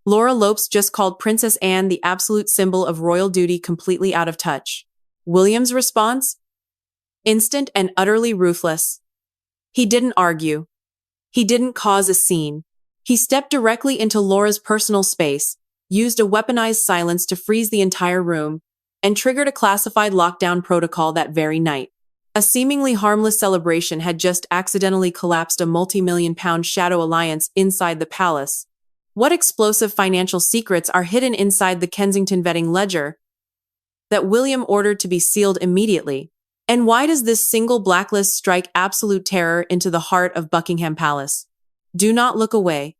Laura Lopes just called Princess Anne the absolute symbol of royal duty, completely out of touch. William's response? Instant and utterly ruthless. He didn't argue. He didn't cause a scene. He stepped directly into Laura's personal space, used a weaponized silence to freeze the entire room, and triggered a classified lockdown protocol that very night. A seemingly harmless celebration had just accidentally collapsed a multi-million-pound shadow alliance inside the palace. What explosive financial secrets are hidden inside the Kensington vetting ledger that William ordered to be sealed immediately? And why does this single blacklist strike absolute terror into the heart of Buckingham Palace? Do not look away,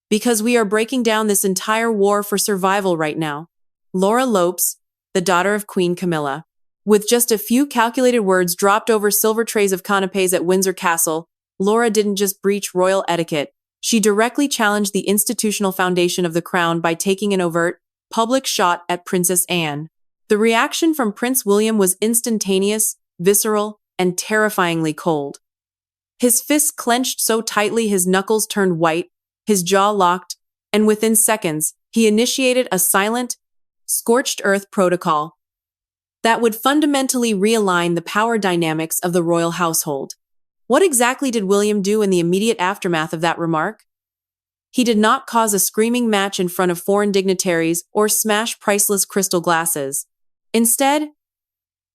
because we are breaking down this entire war for survival right now. Laura Lopes, the daughter of Queen Camilla. With just a few calculated words dropped over silver trays of canapes at Windsor Castle, Laura didn't just breach royal etiquette. She directly challenged the institutional foundation of the crown by taking an overt, public shot at Princess Anne. The reaction from Prince William was instantaneous, visceral, and terrifyingly cold. His fists clenched so tightly his knuckles turned white, his jaw locked, and within seconds, he initiated a silent, scorched earth protocol that would fundamentally realign the power dynamics of the royal household. What exactly did William do in the immediate aftermath of that remark? He did not cause a screaming match in front of foreign dignitaries or smash priceless crystal glasses. Instead,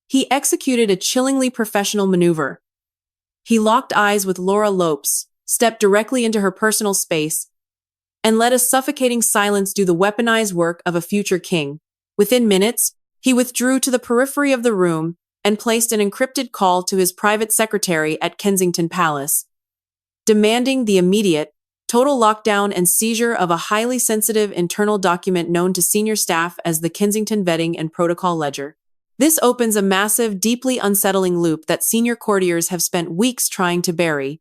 he executed a chillingly professional maneuver. He locked eyes with Laura Lopes, stepped directly into her personal space, and let a suffocating silence do the weaponized work of a future king. Within minutes, he withdrew to the periphery of the room and placed an encrypted call to his private secretary at Kensington Palace, demanding the immediate, total lockdown and seizure of a highly sensitive internal document known to senior staff as the Kensington Vetting and Protocol Ledger. This opens a massive, deeply unsettling loop that senior courtiers have spent weeks trying to bury.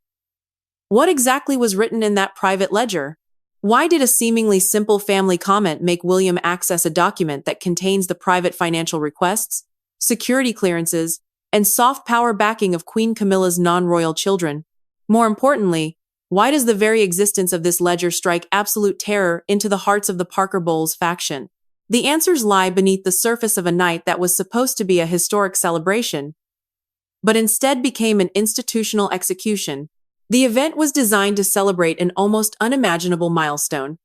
What exactly was written in that private ledger? Why did a seemingly simple family comment make William access a document that contains the private financial requests, security clearances, and soft power backing of Queen Camilla's non-royal children? More importantly, why does the very existence of this ledger strike absolute terror into the hearts of the Parker Bowles faction? The answers lie beneath the surface of a night that was supposed to be a historic celebration, but instead became an institutional execution. The event was designed to celebrate an almost unimaginable milestone: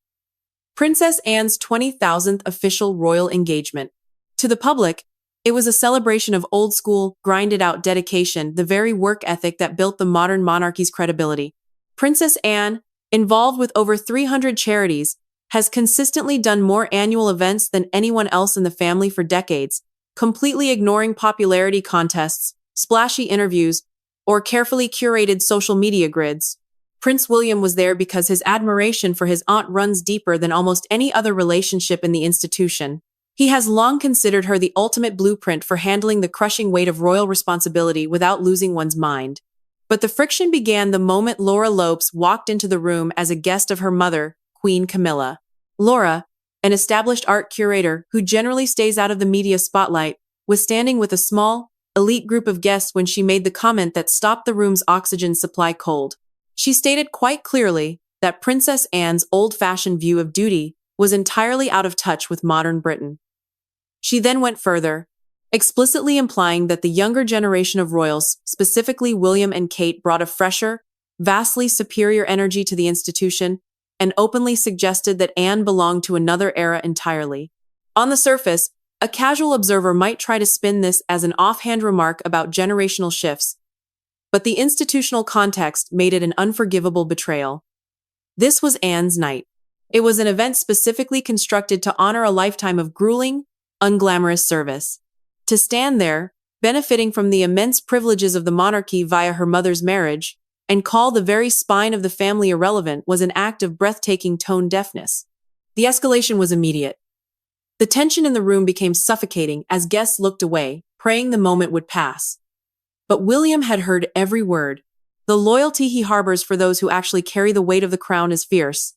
Princess Anne's 20,000th official royal engagement. To the public, it was a celebration of old-school, grinded-out dedication, the very work ethic that built the modern monarchy's credibility. Princess Anne, involved with over 300 charities, has consistently done more annual events than anyone else in the family for decades, completely ignoring popularity contests, splashy interviews, or carefully curated social media grids. Prince William was there because his admiration for his aunt runs deeper than almost any other relationship in the institution. He has long considered her the ultimate blueprint for handling the crushing weight of royal responsibility without losing one's mind. But the friction began the moment Laura Lopes walked into the room as a guest of her mother, Queen Camilla. Laura, an established art curator who generally stays out of the media spotlight, was standing with a small, elite group of guests when she made the comment that stopped the room's oxygen supply cold. She stated quite clearly that Princess Anne's old-fashioned view of duty was entirely out of touch with modern Britain. She then went further, explicitly implying that the younger generation of royals, specifically William and Kate, brought a fresher, vastly superior energy to the institution, and openly suggested that Anne belonged to another era entirely. On the surface, a casual observer might try to spin this as an offhand remark about generational shifts, but the institutional context made it an unforgivable betrayal. This was Anne's night. It was an event specifically constructed to honor a lifetime of grueling, unglamorous service. To stand there, benefiting from the immense privileges of the monarchy via her mother's marriage, and call the very spine of the family irrelevant was an act of breathtaking tone deafness. The escalation was immediate. The tension in the room became suffocating as guests looked away, praying the moment would pass. But William had heard every word. The loyalty he harbors for those who actually carry the weight of the crown is fierce.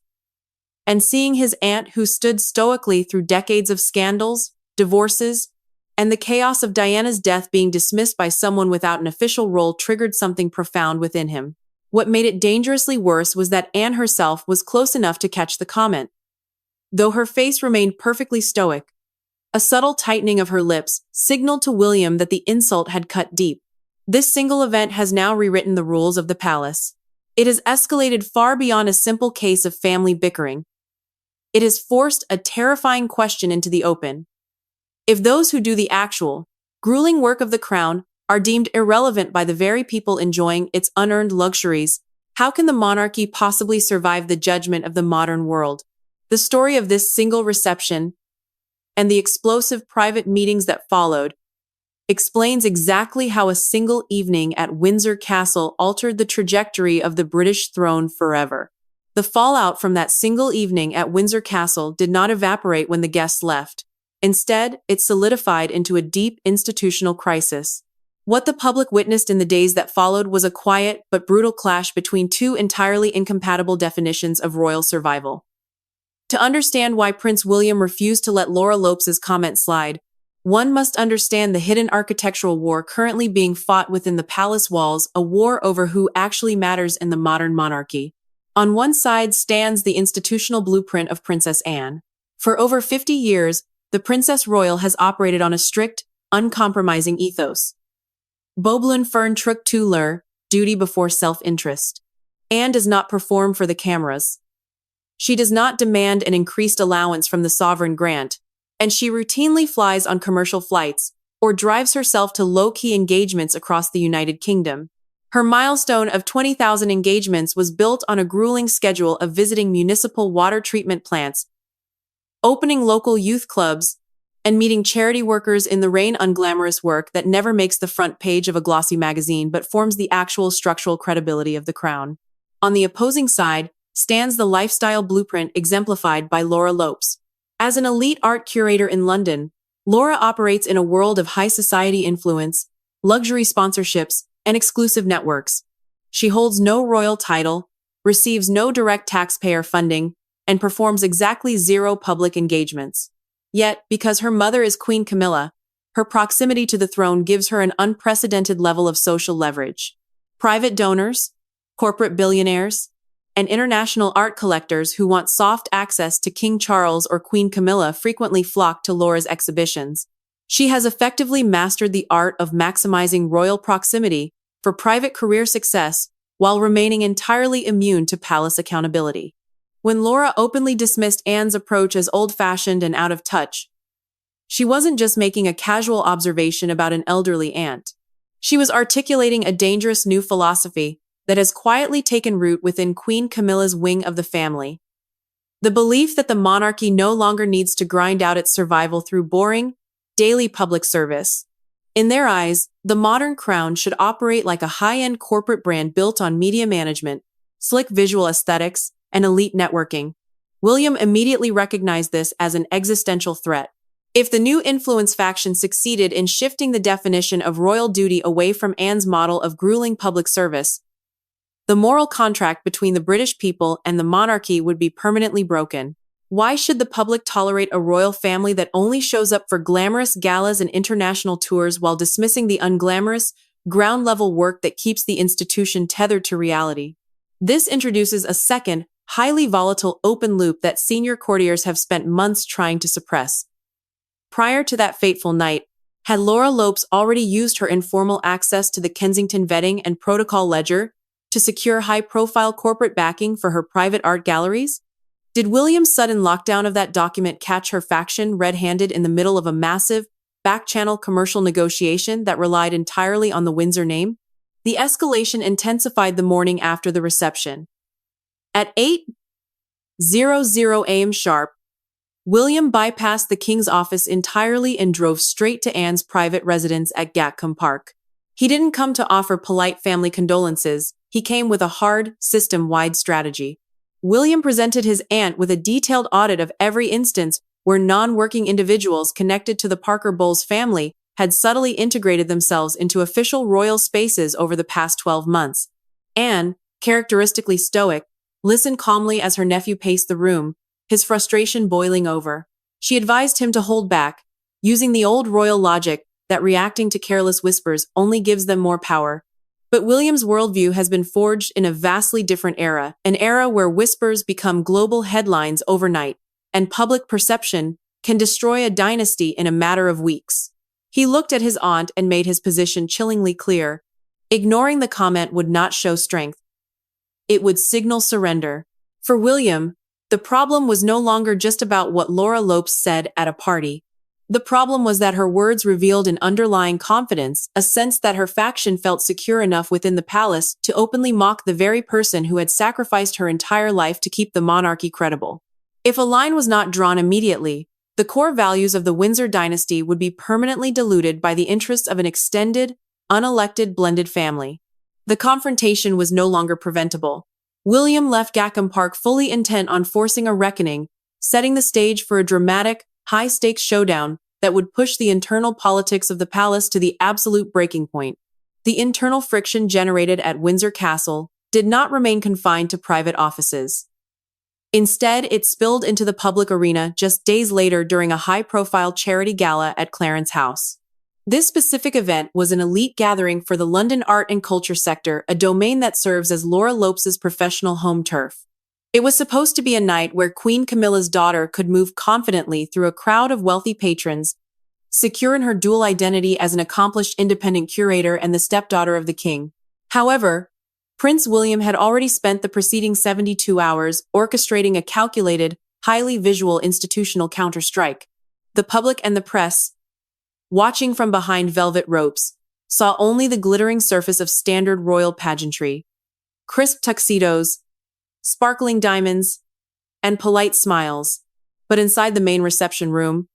And seeing his aunt, who stood stoically through decades of scandals, divorces, and the chaos of Diana's death, being dismissed by someone without an official role, triggered something profound within him. What made it dangerously worse was that Anne herself was close enough to catch the comment. though her face remained perfectly stoic. A subtle tightening of her lips signaled to William that the insult had cut deep. This single event has now rewritten the rules of the palace. It has escalated far beyond a simple case of family bickering. It has forced a terrifying question into the open. If those who do the actual, grueling work of the crown are deemed irrelevant by the very people enjoying its unearned luxuries, how can the monarchy possibly survive the judgment of the modern world? The story of this single reception and the explosive private meetings that followed explains exactly how a single evening at Windsor Castle altered the trajectory of the British throne forever. The fallout from that single evening at Windsor Castle did not evaporate when the guests left. Instead, it solidified into a deep institutional crisis. What the public witnessed in the days that followed was a quiet but brutal clash between two entirely incompatible definitions of royal survival. To understand why Prince William refused to let Laura Lopes's comment slide, one must understand the hidden architectural war currently being fought within the palace walls, a war over who actually matters in the modern monarchy. On one side stands the institutional blueprint of Princess Anne. For over 50 years, the Princess Royal has operated on a strict, uncompromising ethos. Boblin fern truc to leur, duty before self-interest. Anne does not perform for the cameras. She does not demand an increased allowance from the sovereign grant, and she routinely flies on commercial flights or drives herself to low-key engagements across the United Kingdom. Her milestone of 20,000 engagements was built on a grueling schedule of visiting municipal water treatment plants, opening local youth clubs, and meeting charity workers in the rain, unglamorous work that never makes the front page of a glossy magazine but forms the actual structural credibility of the crown. On the opposing side stands the lifestyle blueprint exemplified by Laura Lopes. As an elite art curator in London, Laura operates in a world of high society influence, luxury sponsorships, and exclusive networks. She holds no royal title, receives no direct taxpayer funding, and performs exactly zero public engagements. Yet, because her mother is Queen Camilla, her proximity to the throne gives her an unprecedented level of social leverage. Private donors, corporate billionaires, and international art collectors who want soft access to King Charles or Queen Camilla frequently flock to Laura's exhibitions. She has effectively mastered the art of maximizing royal proximity for private career success while remaining entirely immune to palace accountability. When Laura openly dismissed Anne's approach as old-fashioned and out of touch, she wasn't just making a casual observation about an elderly aunt. She was articulating a dangerous new philosophy that has quietly taken root within Queen Camilla's wing of the family. The belief that the monarchy no longer needs to grind out its survival through boring, daily public service. In their eyes, the modern crown should operate like a high-end corporate brand built on media management, slick visual aesthetics, and elite networking. William immediately recognized this as an existential threat. If the new influence faction succeeded in shifting the definition of royal duty away from Anne's model of grueling public service, the moral contract between the British people and the monarchy would be permanently broken. Why should the public tolerate a royal family that only shows up for glamorous galas and international tours while dismissing the unglamorous, ground-level work that keeps the institution tethered to reality? This introduces a second, highly volatile open loop that senior courtiers have spent months trying to suppress. Prior to that fateful night, had Laura Lopes already used her informal access to the Kensington vetting and protocol ledger to secure high-profile corporate backing for her private art galleries? Did William's sudden lockdown of that document catch her faction red-handed in the middle of a massive, back-channel commercial negotiation that relied entirely on the Windsor name? The escalation intensified the morning after the reception. At 8:00 a.m. sharp, William bypassed the King's office entirely and drove straight to Anne's private residence at Gatcombe Park. He didn't come to offer polite family condolences, he came with a hard, system-wide strategy. William presented his aunt with a detailed audit of every instance where non-working individuals connected to the Parker Bowles family had subtly integrated themselves into official royal spaces over the past 12 months. Anne, characteristically stoic, listened calmly as her nephew paced the room, his frustration boiling over. She advised him to hold back, using the old royal logic that reacting to careless whispers only gives them more power. But William's worldview has been forged in a vastly different era, an era where whispers become global headlines overnight. and public perception can destroy a dynasty in a matter of weeks. He looked at his aunt and made his position chillingly clear. Ignoring the comment would not show strength. It would signal surrender. For William, the problem was no longer just about what Laura Lopes said at a party. The problem was that her words revealed an underlying confidence, a sense that her faction felt secure enough within the palace to openly mock the very person who had sacrificed her entire life to keep the monarchy credible. If a line was not drawn immediately, the core values of the Windsor dynasty would be permanently diluted by the interests of an extended, unelected blended family. The confrontation was no longer preventable. William left Gackham Park fully intent on forcing a reckoning, setting the stage for a dramatic, high-stakes showdown that would push the internal politics of the palace to the absolute breaking point. The internal friction generated at Windsor Castle did not remain confined to private offices. Instead, it spilled into the public arena just days later during a high-profile charity gala at Clarence House. This specific event was an elite gathering for the London art and culture sector, a domain that serves as Laura Lopes's professional home turf. It was supposed to be a night where Queen Camilla's daughter could move confidently through a crowd of wealthy patrons, secure in her dual identity as an accomplished independent curator and the stepdaughter of the king. However, Prince William had already spent the preceding 72 hours orchestrating a calculated, highly visual institutional counter-strike. The public and the press, watching from behind velvet ropes, saw only the glittering surface of standard royal pageantry. Crisp tuxedos, sparkling diamonds, and polite smiles. But inside the main reception room,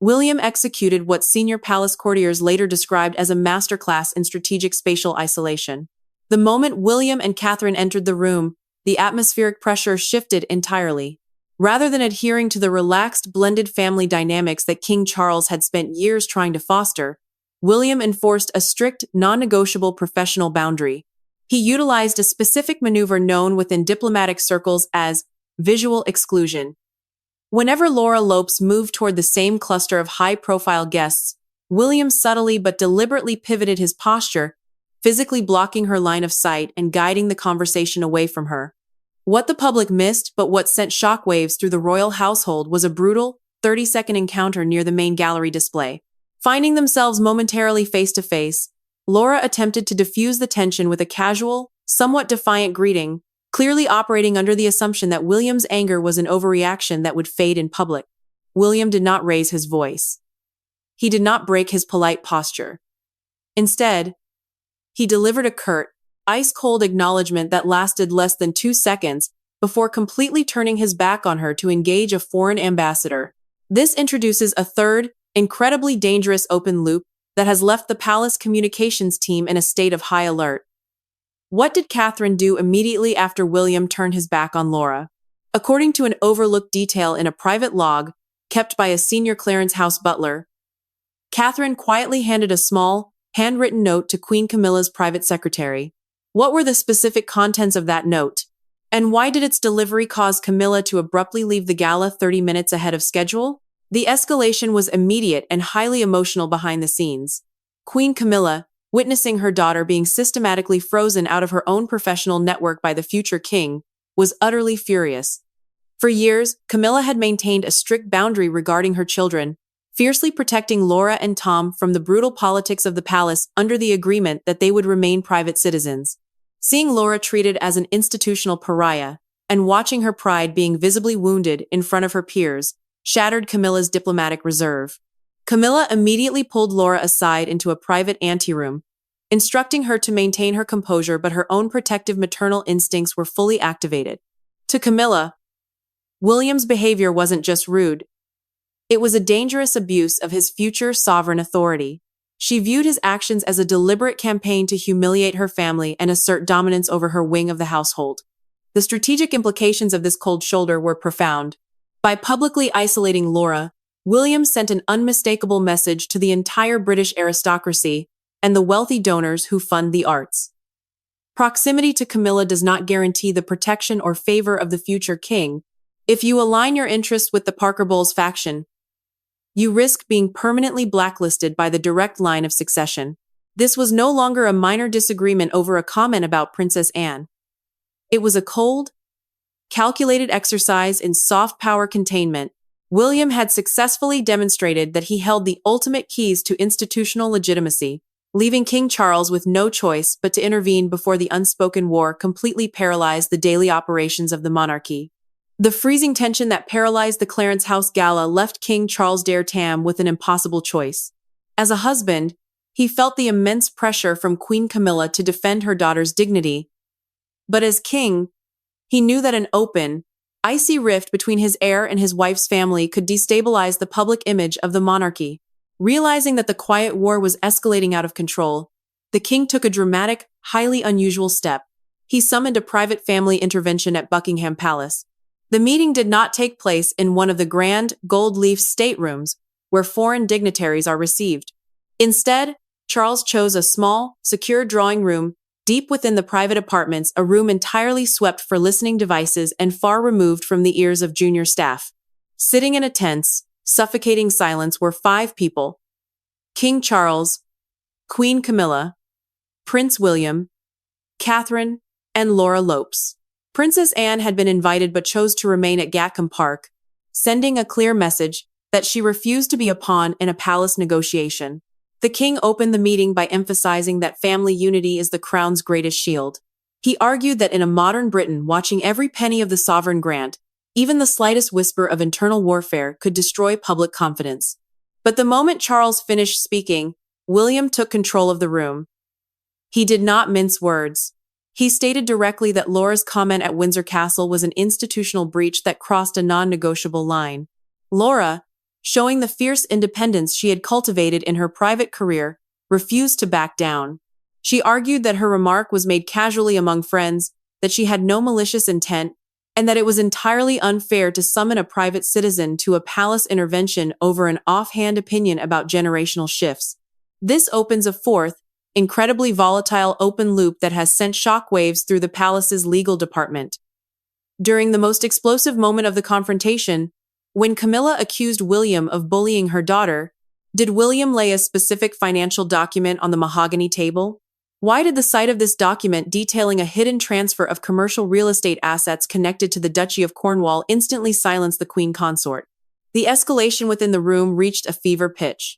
William executed what senior palace courtiers later described as a masterclass in strategic spatial isolation. The moment William and Catherine entered the room, the atmospheric pressure shifted entirely. Rather than adhering to the relaxed, blended family dynamics that King Charles had spent years trying to foster, William enforced a strict, non-negotiable professional boundary. He utilized a specific maneuver known within diplomatic circles as visual exclusion. Whenever Laura Lopes moved toward the same cluster of high-profile guests, William subtly but deliberately pivoted his posture, physically blocking her line of sight and guiding the conversation away from her. What the public missed, but what sent shockwaves through the royal household, was a brutal, 30-second encounter near the main gallery display. Finding themselves momentarily face-to-face, Laura attempted to diffuse the tension with a casual, somewhat defiant greeting, clearly operating under the assumption that William's anger was an overreaction that would fade in public. William did not raise his voice. He did not break his polite posture. Instead, he delivered a curt, ice-cold acknowledgement that lasted less than 2 seconds before completely turning his back on her to engage a foreign ambassador. This introduces a third, incredibly dangerous open loop that has left the palace communications team in a state of high alert. What did Catherine do immediately after William turned his back on Laura? According to an overlooked detail in a private log kept by a senior Clarence House butler, Catherine quietly handed a small, handwritten note to Queen Camilla's private secretary. What were the specific contents of that note? And why did its delivery cause Camilla to abruptly leave the gala 30 minutes ahead of schedule? The escalation was immediate and highly emotional behind the scenes. Queen Camilla, witnessing her daughter being systematically frozen out of her own professional network by the future king, was utterly furious. For years, Camilla had maintained a strict boundary regarding her children, fiercely protecting Laura and Tom from the brutal politics of the palace under the agreement that they would remain private citizens. Seeing Laura treated as an institutional pariah, and watching her pride being visibly wounded in front of her peers, shattered Camilla's diplomatic reserve. Camilla immediately pulled Laura aside into a private anteroom, instructing her to maintain her composure, but her own protective maternal instincts were fully activated. To Camilla, William's behavior wasn't just rude. It was a dangerous abuse of his future sovereign authority. She viewed his actions as a deliberate campaign to humiliate her family and assert dominance over her wing of the household. The strategic implications of this cold shoulder were profound. By publicly isolating Laura, William sent an unmistakable message to the entire British aristocracy and the wealthy donors who fund the arts. Proximity to Camilla does not guarantee the protection or favor of the future king. If you align your interests with the Parker Bowles faction, you risk being permanently blacklisted by the direct line of succession. This was no longer a minor disagreement over a comment about Princess Anne. It was a cold, calculated exercise in soft power containment, William had successfully demonstrated that he held the ultimate keys to institutional legitimacy, leaving King Charles with no choice but to intervene before the unspoken war completely paralyzed the daily operations of the monarchy. The freezing tension that paralyzed the Clarence House gala left King Charles d'Artam with an impossible choice. As a husband, he felt the immense pressure from Queen Camilla to defend her daughter's dignity. But as king, he knew that an open, icy rift between his heir and his wife's family could destabilize the public image of the monarchy. Realizing that the quiet war was escalating out of control, the king took a dramatic, highly unusual step. He summoned a private family intervention at Buckingham Palace. The meeting did not take place in one of the grand, gold-leaf staterooms where foreign dignitaries are received. Instead, Charles chose a small, secure drawing room deep within the private apartments, a room entirely swept for listening devices and far removed from the ears of junior staff. Sitting in a tense, suffocating silence were 5 people: King Charles, Queen Camilla, Prince William, Catherine, and Laura Lopes. Princess Anne had been invited but chose to remain at Gatcombe Park, sending a clear message that she refused to be a pawn in a palace negotiation. The king opened the meeting by emphasizing that family unity is the crown's greatest shield. He argued that in a modern Britain, watching every penny of the sovereign grant, even the slightest whisper of internal warfare, could destroy public confidence. But the moment Charles finished speaking, William took control of the room. He did not mince words. He stated directly that Laura's comment at Windsor Castle was an institutional breach that crossed a non-negotiable line. Laura, showing the fierce independence she had cultivated in her private career, refused to back down. She argued that her remark was made casually among friends, that she had no malicious intent, and that it was entirely unfair to summon a private citizen to a palace intervention over an offhand opinion about generational shifts. This opens a fourth, incredibly volatile open loop that has sent shockwaves through the palace's legal department. During the most explosive moment of the confrontation, when Camilla accused William of bullying her daughter, did William lay a specific financial document on the mahogany table? Why did the sight of this document detailing a hidden transfer of commercial real estate assets connected to the Duchy of Cornwall instantly silence the Queen Consort? The escalation within the room reached a fever pitch.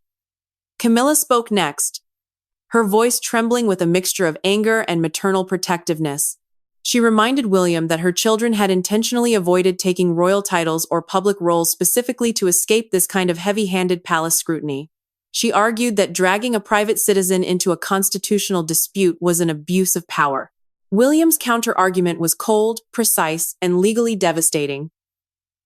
Camilla spoke next, her voice trembling with a mixture of anger and maternal protectiveness. She reminded William that her children had intentionally avoided taking royal titles or public roles specifically to escape this kind of heavy-handed palace scrutiny. She argued that dragging a private citizen into a constitutional dispute was an abuse of power. William's counter-argument was cold, precise, and legally devastating.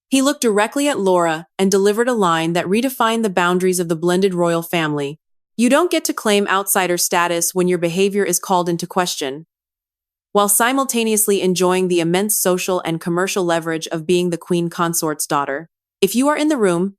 He looked directly at Laura and delivered a line that redefined the boundaries of the blended royal family. "You don't get to claim outsider status when your behavior is called into question," while simultaneously enjoying the immense social and commercial leverage of being the Queen Consort's daughter. "If you are in the room,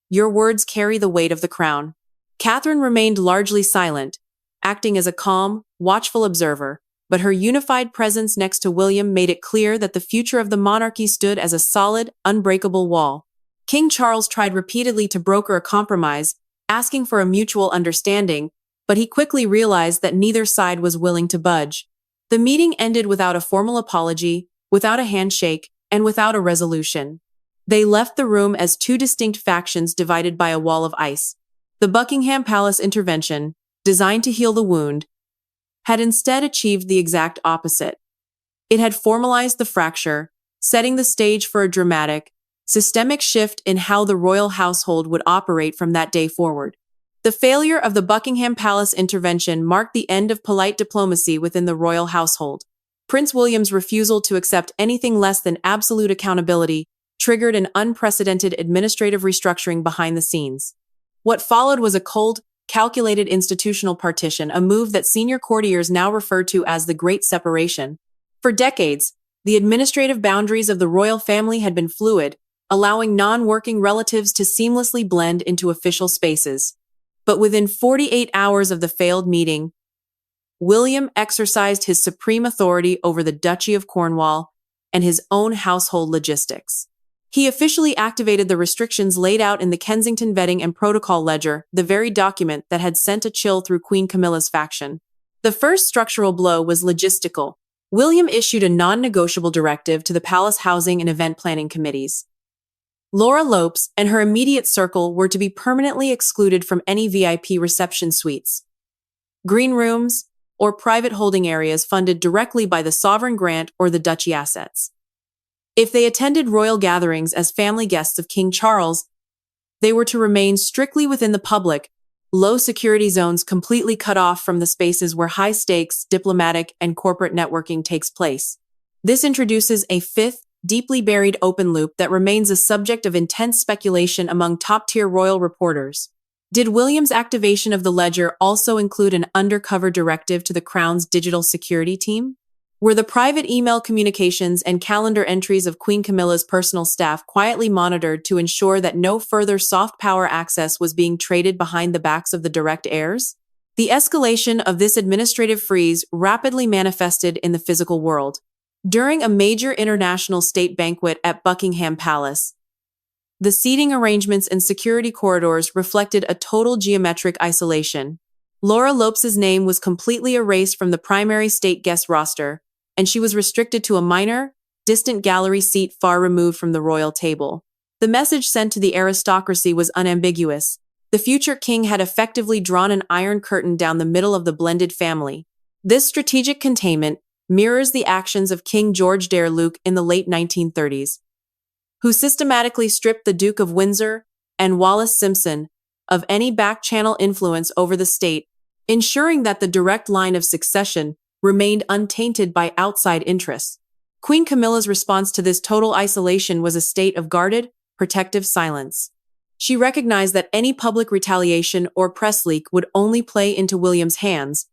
your words carry the weight of the crown." Catherine remained largely silent, acting as a calm, watchful observer, but her unified presence next to William made it clear that the future of the monarchy stood as a solid, unbreakable wall. King Charles tried repeatedly to broker a compromise, asking for a mutual understanding, but he quickly realized that neither side was willing to budge. The meeting ended without a formal apology, without a handshake, and without a resolution. They left the room as 2 distinct factions divided by a wall of ice. The Buckingham Palace intervention, designed to heal the wound, had instead achieved the exact opposite. It had formalized the fracture, setting the stage for a dramatic, systemic shift in how the royal household would operate from that day forward. The failure of the Buckingham Palace intervention marked the end of polite diplomacy within the royal household. Prince William's refusal to accept anything less than absolute accountability triggered an unprecedented administrative restructuring behind the scenes. What followed was a cold, calculated institutional partition, a move that senior courtiers now refer to as the Great Separation. For decades, the administrative boundaries of the royal family had been fluid, allowing non-working relatives to seamlessly blend into official spaces. But within 48 hours of the failed meeting, William exercised his supreme authority over the Duchy of Cornwall and his own household logistics. He officially activated the restrictions laid out in the Kensington Vetting and Protocol Ledger, the very document that had sent a chill through Queen Camilla's faction. The first structural blow was logistical. William issued a non-negotiable directive to the palace housing and event planning committees. Laura Lopes and her immediate circle were to be permanently excluded from any VIP reception suites, green rooms, or private holding areas funded directly by the sovereign grant or the duchy assets. If they attended royal gatherings as family guests of King Charles, they were to remain strictly within the public, low-security zones completely cut off from the spaces where high-stakes diplomatic and corporate networking takes place. This introduces a fifth, deeply buried open loop that remains a subject of intense speculation among top-tier royal reporters. Did William's activation of the ledger also include an undercover directive to the Crown's digital security team? Were the private email communications and calendar entries of Queen Camilla's personal staff quietly monitored to ensure that no further soft power access was being traded behind the backs of the direct heirs? The escalation of this administrative freeze rapidly manifested in the physical world. During a major international state banquet at Buckingham Palace, the seating arrangements and security corridors reflected a total geometric isolation. Laura Lopes's name was completely erased from the primary state guest roster, and she was restricted to a minor, distant gallery seat far removed from the royal table. The message sent to the aristocracy was unambiguous. The future king had effectively drawn an iron curtain down the middle of the blended family. This strategic containment mirrors the actions of King George Luc in the late 1930s, who systematically stripped the Duke of Windsor and Wallis Simpson of any back-channel influence over the state, ensuring that the direct line of succession remained untainted by outside interests. Queen Camilla's response to this total isolation was a state of guarded, protective silence. She recognized that any public retaliation or press leak would only play into William's hands,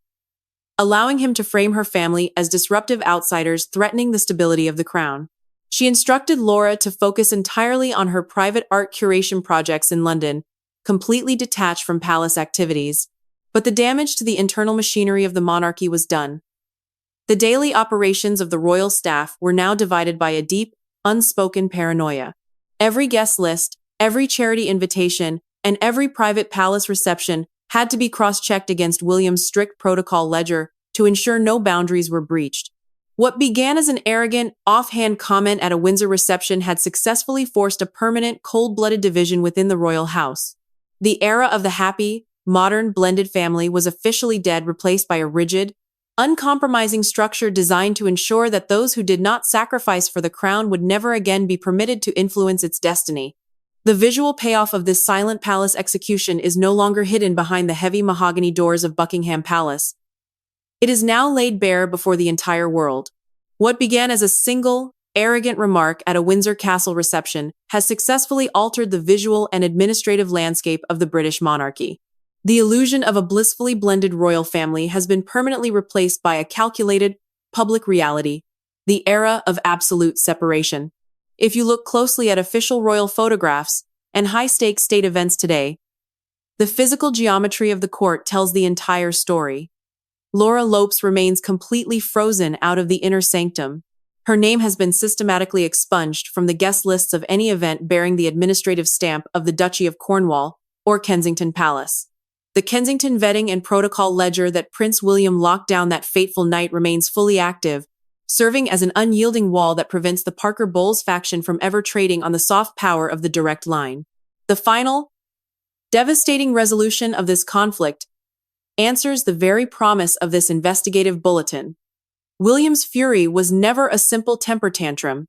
allowing him to frame her family as disruptive outsiders threatening the stability of the crown. She instructed Laura to focus entirely on her private art curation projects in London, completely detached from palace activities. But the damage to the internal machinery of the monarchy was done. The daily operations of the royal staff were now divided by a deep, unspoken paranoia. Every guest list, every charity invitation, and every private palace reception had to be cross-checked against William's strict protocol ledger to ensure no boundaries were breached. What began as an arrogant, offhand comment at a Windsor reception had successfully forced a permanent, cold-blooded division within the royal house. The era of the happy, modern, blended family was officially dead, replaced by a rigid, uncompromising structure designed to ensure that those who did not sacrifice for the crown would never again be permitted to influence its destiny. The visual payoff of this silent palace execution is no longer hidden behind the heavy mahogany doors of Buckingham Palace. It is now laid bare before the entire world. What began as a single, arrogant remark at a Windsor Castle reception has successfully altered the visual and administrative landscape of the British monarchy. The illusion of a blissfully blended royal family has been permanently replaced by a calculated, public reality, the era of absolute separation. If you look closely at official royal photographs and high-stakes state events today, the physical geometry of the court tells the entire story. Laura Lopes remains completely frozen out of the inner sanctum. Her name has been systematically expunged from the guest lists of any event bearing the administrative stamp of the Duchy of Cornwall or Kensington Palace. The Kensington vetting and protocol ledger that Prince William locked down that fateful night remains fully active, serving as an unyielding wall that prevents the Parker Bowles faction from ever trading on the soft power of the direct line. The final, devastating resolution of this conflict answers the very promise of this investigative bulletin. William's fury was never a simple temper tantrum.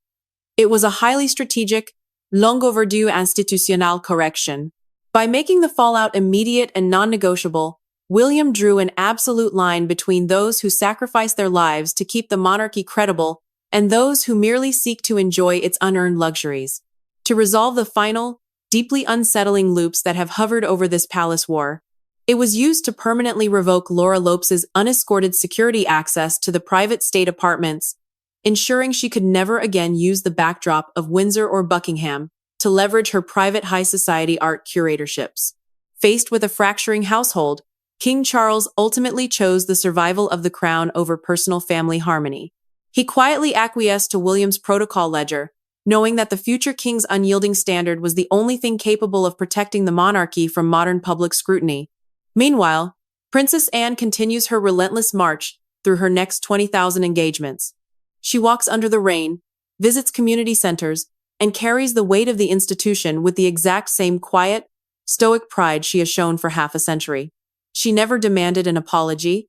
It was a highly strategic, long overdue institutional correction. By making the fallout immediate and non-negotiable, William drew an absolute line between those who sacrifice their lives to keep the monarchy credible and those who merely seek to enjoy its unearned luxuries. To resolve the final, deeply unsettling loops that have hovered over this palace war, it was used to permanently revoke Laura Lopes's unescorted security access to the private state apartments, ensuring she could never again use the backdrop of Windsor or Buckingham to leverage her private high society art curatorships. Faced with a fracturing household, King Charles ultimately chose the survival of the crown over personal family harmony. He quietly acquiesced to William's protocol ledger, knowing that the future king's unyielding standard was the only thing capable of protecting the monarchy from modern public scrutiny. Meanwhile, Princess Anne continues her relentless march through her next 20,000 engagements. She walks under the rain, visits community centers, and carries the weight of the institution with the exact same quiet, stoic pride she has shown for half a century. She never demanded an apology,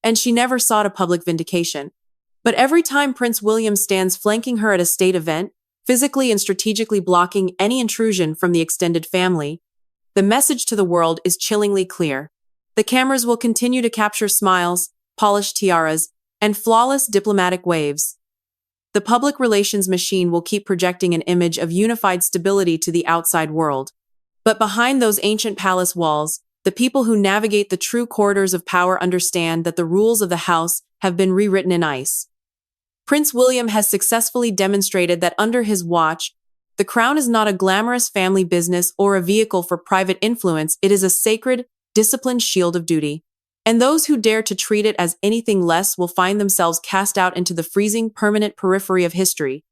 and she never sought a public vindication. But every time Prince William stands flanking her at a state event, physically and strategically blocking any intrusion from the extended family, the message to the world is chillingly clear. The cameras will continue to capture smiles, polished tiaras, and flawless diplomatic waves. The public relations machine will keep projecting an image of unified stability to the outside world. But behind those ancient palace walls, the people who navigate the true corridors of power understand that the rules of the house have been rewritten in ice. Prince William has successfully demonstrated that under his watch, the crown is not a glamorous family business or a vehicle for private influence. It is a sacred, disciplined shield of duty. And those who dare to treat it as anything less will find themselves cast out into the freezing, permanent periphery of history,